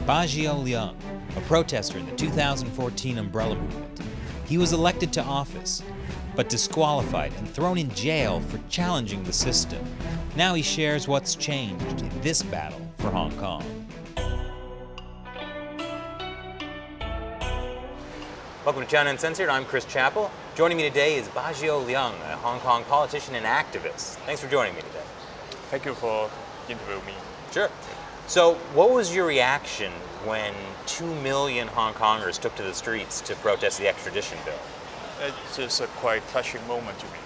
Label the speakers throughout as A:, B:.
A: Bajio Liang, a protester in the 2014 Umbrella Movement. He was elected to office, but disqualified and thrown in jail for challenging the system. Now he shares what's changed in this battle for Hong Kong. Welcome to China Uncensored. I'm Chris Chappell. Joining me today is Bajio Liang, a Hong Kong politician and activist. Thanks for joining me today.
B: Thank you for interviewing me.
A: Sure. So, what was your reaction when 2 million Hong Kongers took to the streets to protest the extradition bill?
B: It's just a quite touching moment to me.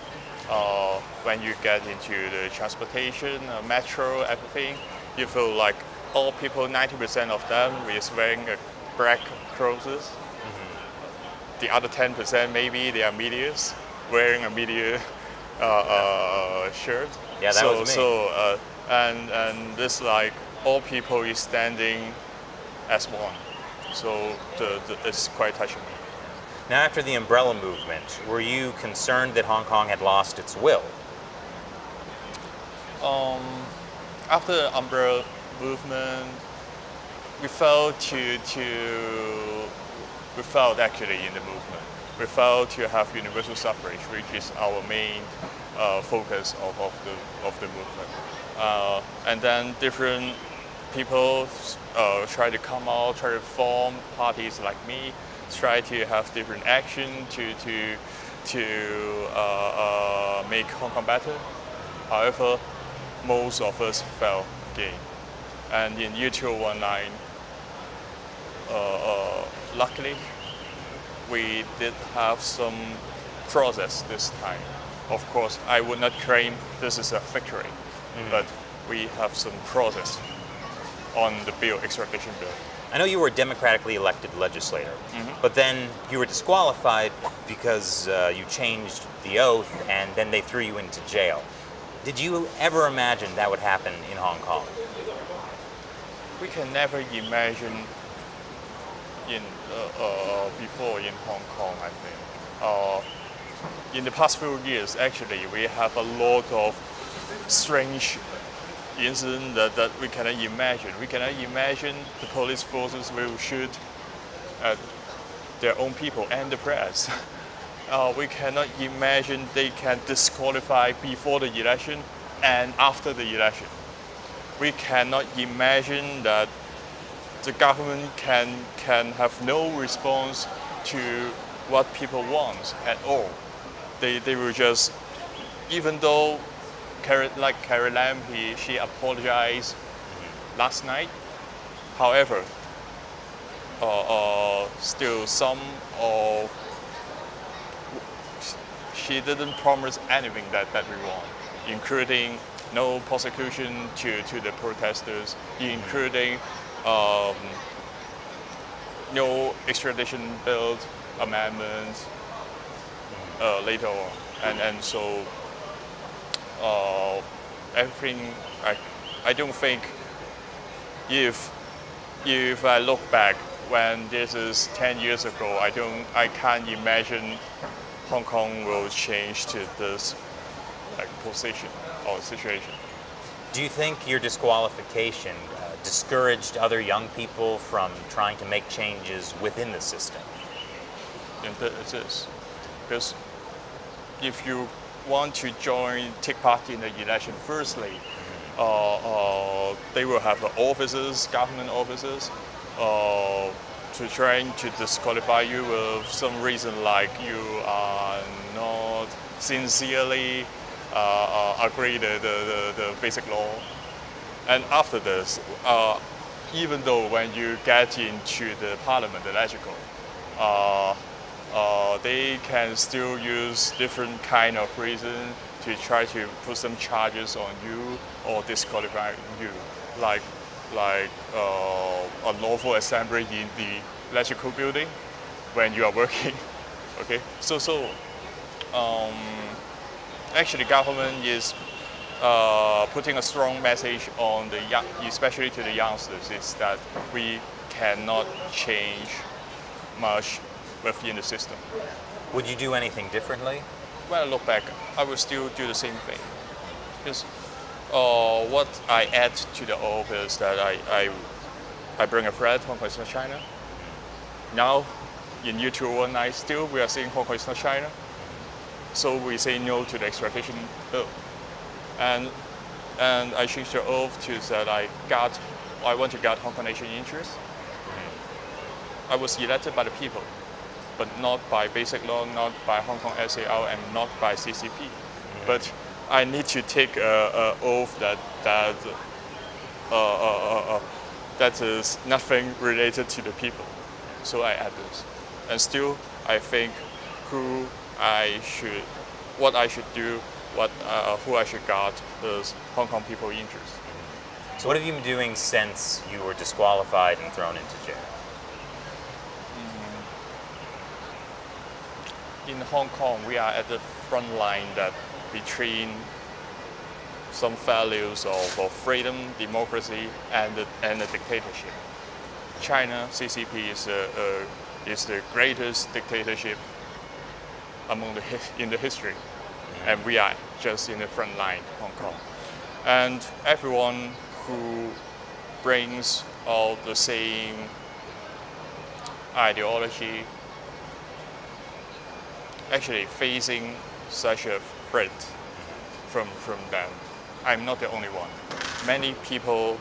B: When you get into the transportation, metro, everything, you feel like all people, 90% of them is wearing black clothes. The other 10% maybe they are medias, wearing a media shirt.
A: Yeah, that was me.
B: And this like all people is standing as one. So it's quite touching me.
A: Now, after the Umbrella Movement, were you concerned that Hong Kong had lost its will?
B: After the Umbrella Movement, we felt we felt actually in the movement. We felt to have universal suffrage, which is our main focus of the movement. And then different people try to come out, try to form parties like me, try to have different action to make Hong Kong better. However, most of us fell again. And in year 2019, luckily, we did have some progress this time. Of course, I would not claim this is a victory, but we have some progress on the bill, extradition bill.
A: I know you were a democratically elected legislator, but then you were disqualified because you changed the oath and then they threw you into jail. Did you ever imagine that would happen in Hong Kong?
B: We can never imagine before in Hong Kong, I think. In the past few years, actually, we have a lot of strange incidents that we cannot imagine. We cannot imagine the police forces will shoot at their own people and the press. We cannot imagine they can disqualify before the election and after the election. We cannot imagine that the government can have no response to what people want at all. They will just, even though Carrie Lam, she apologized last night. However, still she didn't promise anything that we want, including no prosecution to the protesters, including no extradition bill amendments later on, and so everything. I don't think if I look back when this is 10 years ago, I can't imagine Hong Kong will change to this position or situation.
A: Do you think your disqualification discouraged other young people from trying to make changes within the system?
B: And it is. Because if you want to take part in the election, firstly, they will have officers, government officers, to trying to disqualify you with some reason like you are not sincerely agree the basic law. And after this, even though when you get into the parliament, the legislature, they can still use different kind of reason to try to put some charges on you or disqualify you, like unlawful assembly in the legislature building when you are working. Okay, so actually, government is putting a strong message on especially to the youngsters, is that we cannot change much within the system.
A: Would you do anything differently?
B: When I look back, I will still do the same thing. Because what I add to the office that I bring a friend, Hong Kong is not China. Now, in year 2019, still we are saying Hong Kong is not China. So we say no to the extradition bill. And I changed the oath to that I want to guard Hong Kong nation interests. I was elected by the people, but not by basic law, not by Hong Kong SAR, and not by CCP. But I need to take an oath that is nothing related to the people. So I add this. And still, I think what I should do, who I should guard is Hong Kong people interests.
A: So what have you been doing since you were disqualified and thrown into jail?
B: In Hong Kong, we are at the front line that between some values of freedom, democracy, and the dictatorship. China, CCP is the greatest dictatorship in the history, and we are just in the front line, Hong Kong. And everyone who brings all the same ideology actually facing such a threat from them. I'm not the only one. Many people,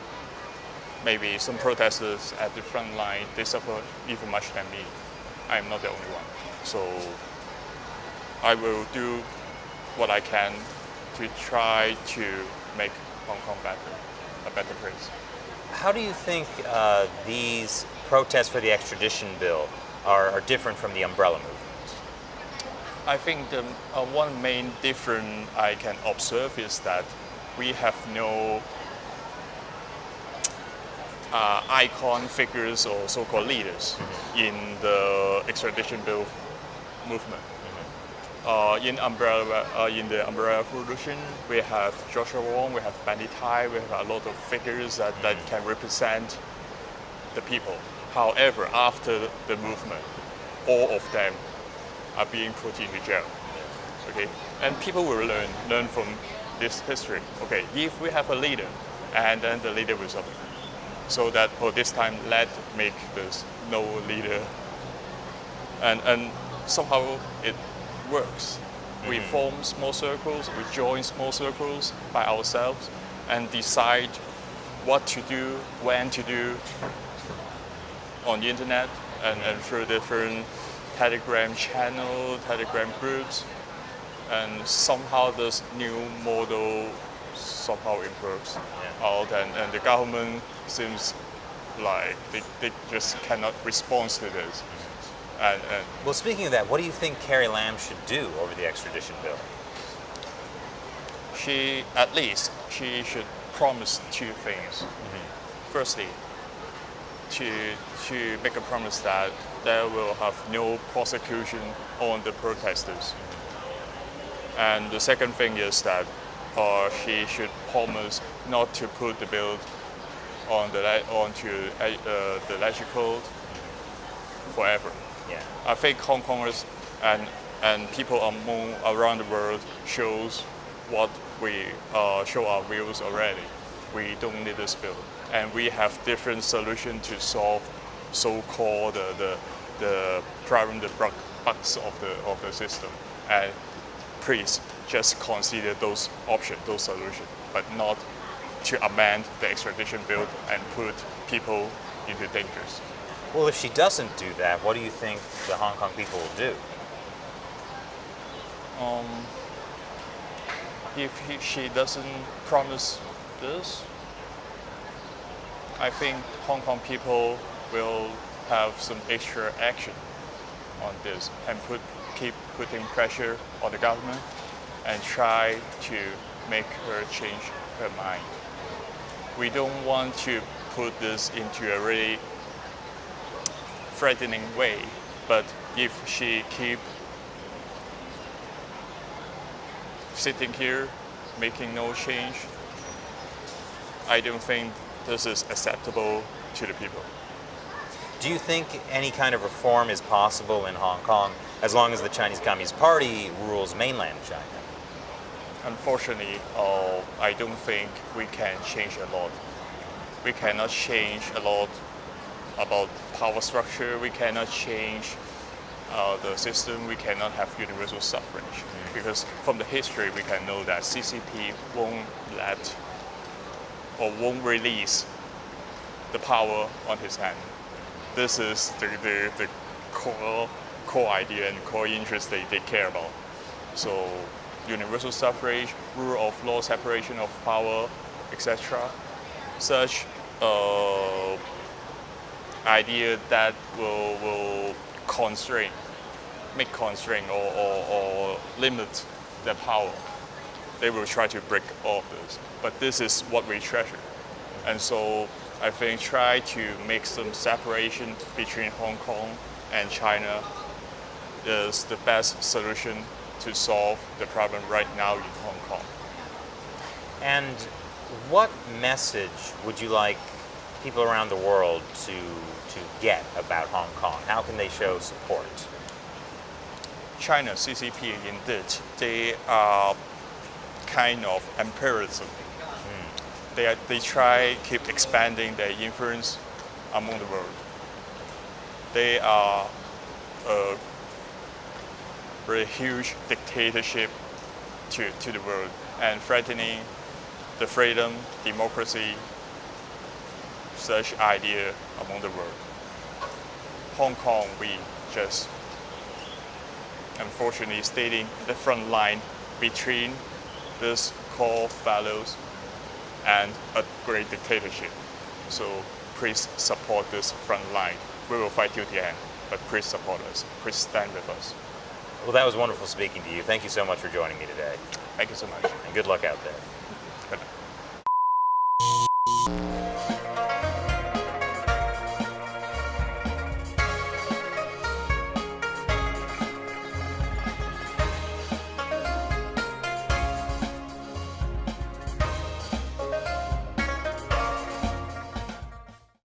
B: maybe some protesters at the front line, they suffer even much than me. I'm not the only one. So I will do what I can to try to make Hong Kong a better place.
A: How do you think these protests for the extradition bill are different from the umbrella movement?
B: I think the one main difference I can observe is that we have no icon figures or so-called leaders in the extradition bill movement. In the Umbrella Revolution, we have Joshua Wong, we have Benny Tai, we have a lot of figures that can represent the people. However, after the movement, all of them are being put into jail. Okay, and people will learn from this history. Okay, if we have a leader, and then the leader will suffer. So that this time let's make this no leader, and somehow it works. We form small circles, we join small circles by ourselves, and decide what to do, when to do on the internet and through different Telegram channel, Telegram groups, and somehow this new model somehow it works out, and the government seems like they just cannot respond to this. And
A: well, speaking of that, what do you think Carrie Lam should do over the extradition bill?
B: She should promise two things. Firstly, to make a promise that there will have no prosecution on the protesters. And the second thing is that she should promise not to put the bill onto the legislative code forever.
A: Yeah.
B: I think Hong Kongers and people around the world shows what we show our views already. We don't need this bill, and we have different solutions to solve so-called the problem, the bugs of the system. And please just consider those options, those solutions, but not to amend the extradition bill and put people into dangers.
A: Well, if she doesn't do that, what do you think the Hong Kong people will do?
B: If she doesn't promise this, I think Hong Kong people will have some extra action on this and keep putting pressure on the government and try to make her change her mind. We don't want to put this into a really threatening way, but if she keep sitting here making no change, I don't think this is acceptable to the people.
A: Do you think any kind of reform is possible in Hong Kong as long as the Chinese Communist Party rules mainland China?
B: Unfortunately, I don't think we can change a lot. We cannot change a lot about power structure. We cannot change the system. We cannot have universal suffrage because from the history we can know that CCP won't let or won't release the power on his hand. This is the core idea and core interest they care about. So universal suffrage, rule of law, separation of power, etc. Such idea that will make constraint or limit their power. They will try to break all of this. But this is what we treasure. And so I think try to make some separation between Hong Kong and China is the best solution to solve the problem right now in Hong Kong.
C: And what message would you like people around the world to get about Hong Kong? How can they show support?
B: China, CCP, indeed, they are kind of imperialism. They try keep expanding their influence among the world. They are a very huge dictatorship to the world and threatening the freedom, democracy, such idea among the world. Hong Kong, we just unfortunately staying the front line between these core values and a great dictatorship. So please support this front line. We will fight till the end, but please support us. Please stand with us.
C: Well, that was wonderful speaking to you. Thank you so much for joining me today.
B: Thank you so much.
C: And good luck out there.